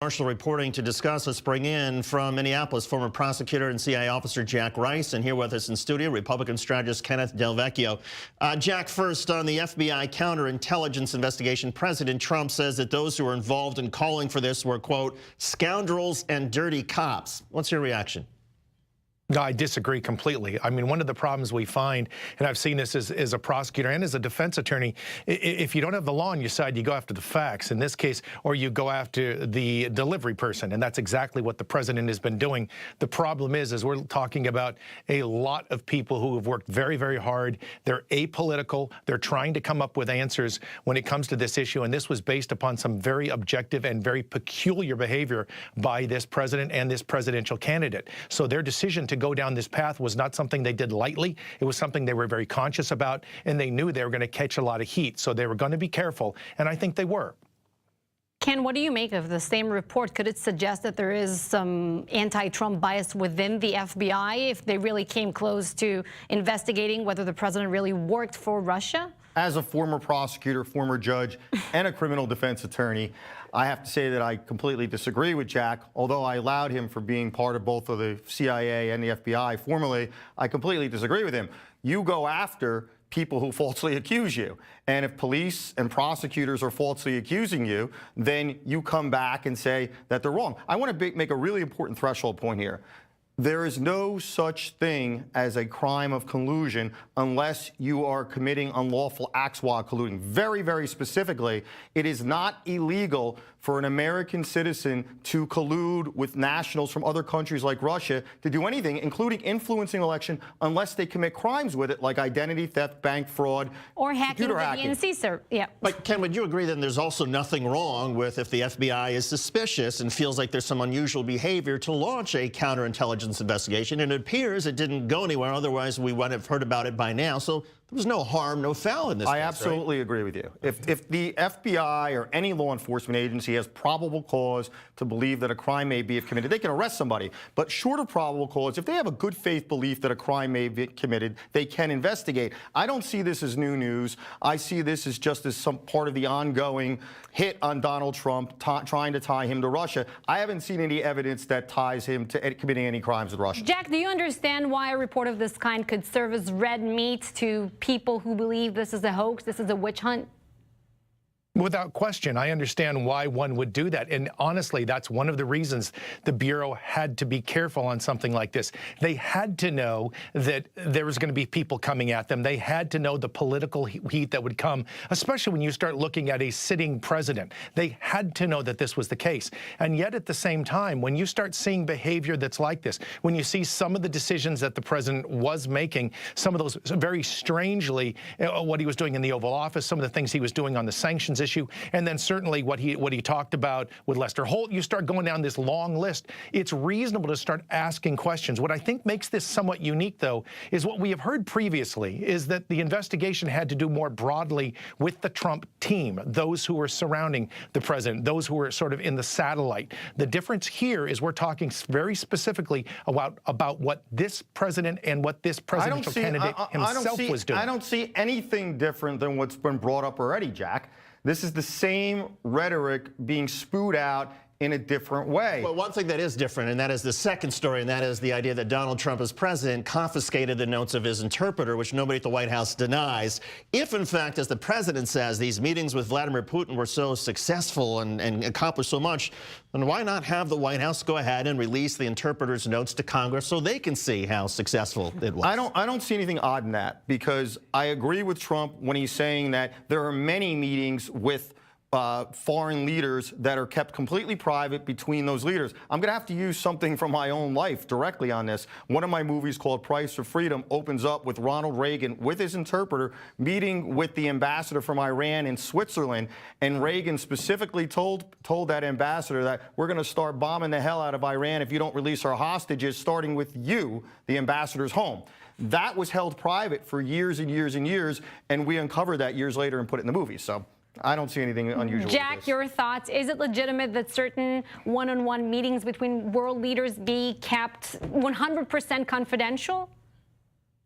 Marshall reporting to discuss. Let's bring in from Minneapolis, former prosecutor and CIA officer Jack Rice, and here with us in studio, Republican strategist Kenneth Vecchio. Jack, first on the FBI counterintelligence investigation, President Trump says that those who were involved in calling for this were, quote, scoundrels and dirty cops. What's your reaction? No, I disagree completely. I mean, one of the problems we find, and I've seen this as a prosecutor and as a defense attorney, if you don't have the law on your side, you go after the facts in this case, or you go after the delivery person, and that's exactly what the president has been doing. The problem is we're talking about a lot of people who have worked very, very hard. They're apolitical. They're trying to come up with answers when it comes to this issue, and this was based upon some very objective and very peculiar behavior by this president and this presidential candidate. So their decision to go down this path was not something they did lightly. It was something they were very conscious about, and they knew they were going to catch a lot of heat. So they were going to be careful, and I think they were. Ken, what do you make of the same report? Could it suggest that there is some anti-Trump bias within the FBI if they really came close to investigating whether the president really worked for Russia? As a former prosecutor, former judge, and a criminal defense attorney, I have to say that I completely disagree with Jack. Although I allowed him for being part of both of the CIA and the FBI formerly, I completely disagree with him. You go after people who falsely accuse you. And if police and prosecutors are falsely accusing you, then you come back and say that they're wrong. I want to make a really important threshold point here. There is no such thing as a crime of collusion unless you are committing unlawful acts while colluding. Very, very specifically, it is not illegal for an American citizen to collude with nationals from other countries like Russia to do anything, including influencing election, unless they commit crimes with it, like identity theft, bank fraud, or hacking the hacking. DNC, sir. Yeah. But Ken, would you agree then there's also nothing wrong with if the FBI is suspicious and feels like there's some unusual behavior to launch a counterintelligence investigation? And it appears it didn't go anywhere. Otherwise, we would have heard about it by now. So there was no harm, no foul in this case, I absolutely agree with you. If the FBI or any law enforcement agency has probable cause to believe that a crime may be committed, they can arrest somebody. But short of probable cause, if they have a good faith belief that a crime may be committed, they can investigate. I don't see this as new news. I see this as just as some part of the ongoing hit on Donald Trump, trying to tie him to Russia. I haven't seen any evidence that ties him to committing any crimes with Russia. Jack, do you understand why a report of this kind could serve as red meat to people who believe this is a hoax, this is a witch hunt? Without question, I understand why one would do that. And honestly, that's one of the reasons the Bureau had to be careful on something like this. They had to know that there was going to be people coming at them. They had to know the political heat that would come, especially when you start looking at a sitting president. They had to know that this was the case. And yet at the same time, when you start seeing behavior that's like this, when you see some of the decisions that the president was making, some of those very strangely, what he was doing in the Oval Office, some of the things he was doing on the sanctions issue, and then certainly what he talked about with Lester Holt, you start going down this long list. It's reasonable to start asking questions. What I think makes this somewhat unique, though, is what we have heard previously, is that the investigation had to do more broadly with the Trump team, those who were surrounding the president, those who were sort of in the satellite. The difference here is we're talking very specifically about what this president and what this presidential candidate himself was doing. I don't see anything different than what's been brought up already, Jack. This is the same rhetoric being spewed out in a different way. Well, one thing that is different, and that is the second story, and that is the idea that Donald Trump, as president, confiscated the notes of his interpreter, which nobody at the White House denies. If, in fact, as the president says, these meetings with Vladimir Putin were so successful and accomplished so much, then why not have the White House go ahead and release the interpreter's notes to Congress so they can see how successful it was? I don't see anything odd in that, because I agree with Trump when he's saying that there are many meetings with foreign leaders that are kept completely private between those leaders. I'm going to have to use something from my own life directly on this. One of my movies called Price for Freedom opens up with Ronald Reagan with his interpreter meeting with the ambassador from Iran in Switzerland, and Reagan specifically told that ambassador that we're going to start bombing the hell out of Iran if you don't release our hostages, starting with you, the ambassador's home. That was held private for years and years and years, and we uncovered that years later and put it in the movie. So I don't see anything unusual. Jack, your thoughts? Is it legitimate that certain one-on-one meetings between world leaders be kept 100% confidential?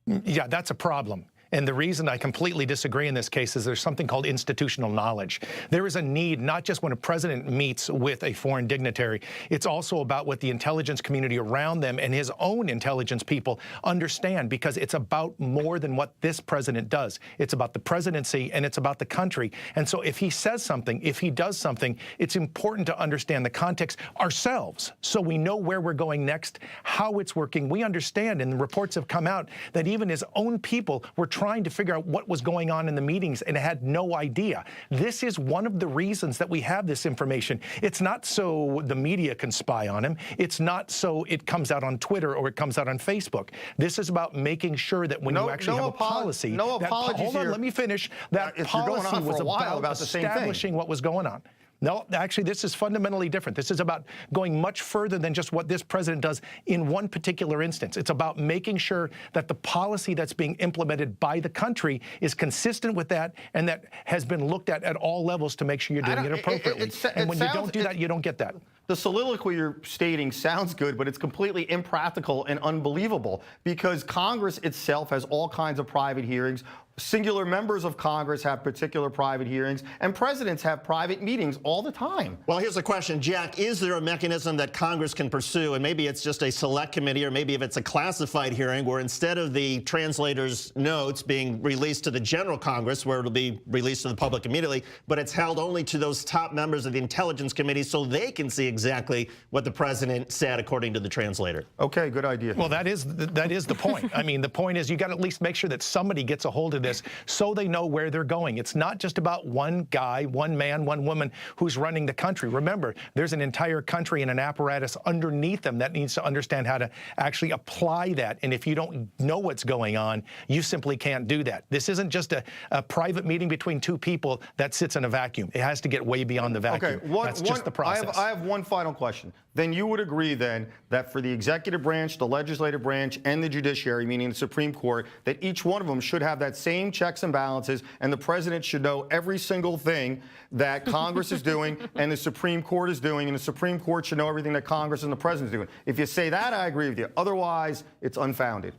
Yeah, that's a problem. And the reason I completely disagree in this case is there's something called institutional knowledge. There is a need, not just when a president meets with a foreign dignitary, it's also about what the intelligence community around them and his own intelligence people understand, because it's about more than what this president does. It's about the presidency and it's about the country. And so if he says something, if he does something, it's important to understand the context ourselves so we know where we're going next, how it's working. We understand, and the reports have come out, that even his own people were trying to figure out what was going on in the meetings and had no idea. This is one of the reasons that we have this information. It's not so the media can spy on him. It's not so it comes out on Twitter or it comes out on Facebook. This is about making sure that when you actually have a policy, hold on, let me finish. That policy was about establishing what was going on. No, actually, this is fundamentally different. This is about going much further than just what this president does in one particular instance. It's about making sure that the policy that's being implemented by the country is consistent with that and that has been looked at all levels to make sure you're doing it appropriately. And when you don't do that, you don't get that. The soliloquy you're stating sounds good, but it's completely impractical and unbelievable, because Congress itself has all kinds of private hearings. Singular members of Congress have particular private hearings, and presidents have private meetings all the time. Well, here's the question, Jack. Is there a mechanism that Congress can pursue, and maybe it's just a select committee, or maybe if it's a classified hearing, where instead of the translator's notes being released to the general Congress, where it'll be released to the public immediately, but it's held only to those top members of the Intelligence Committee so they can see exactly what the president said according to the translator? Okay, good idea. Well, that is the point. I mean, the point is you got to at least make sure that somebody gets a hold of this so they know where they're going. It's not just about one guy, one man, one woman who's running the country. Remember, there's an entire country and an apparatus underneath them that needs to understand how to actually apply that. And if you don't know what's going on, you simply can't do that. This isn't just a private meeting between two people that sits in a vacuum. It has to get way beyond the vacuum. Okay, that's just the process. I have one final question. Then you would agree then that for the executive branch, the legislative branch, and the judiciary, meaning the Supreme Court, that each one of them should have that same checks and balances, and the president should know every single thing that Congress is doing and the Supreme Court is doing, and the Supreme Court should know everything that Congress and the president is doing. If you say that, I agree with you. Otherwise, it's unfounded.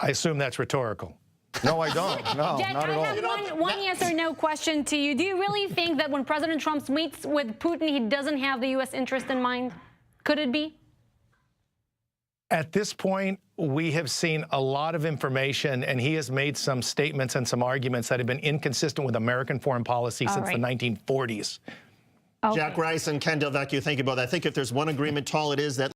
I assume that's rhetorical. No, I don't. No, Jack, not at all. I have one yes or no question to you. Do you really think that when President Trump meets with Putin, he doesn't have the U.S. interest in mind? Could it be? At this point, we have seen a lot of information, and he has made some statements and some arguments that have been inconsistent with American foreign policy since the 1940s. Okay. Jack Rice and Ken Del Vecchio, thank you both. I think if there's one agreement, Tall, it is that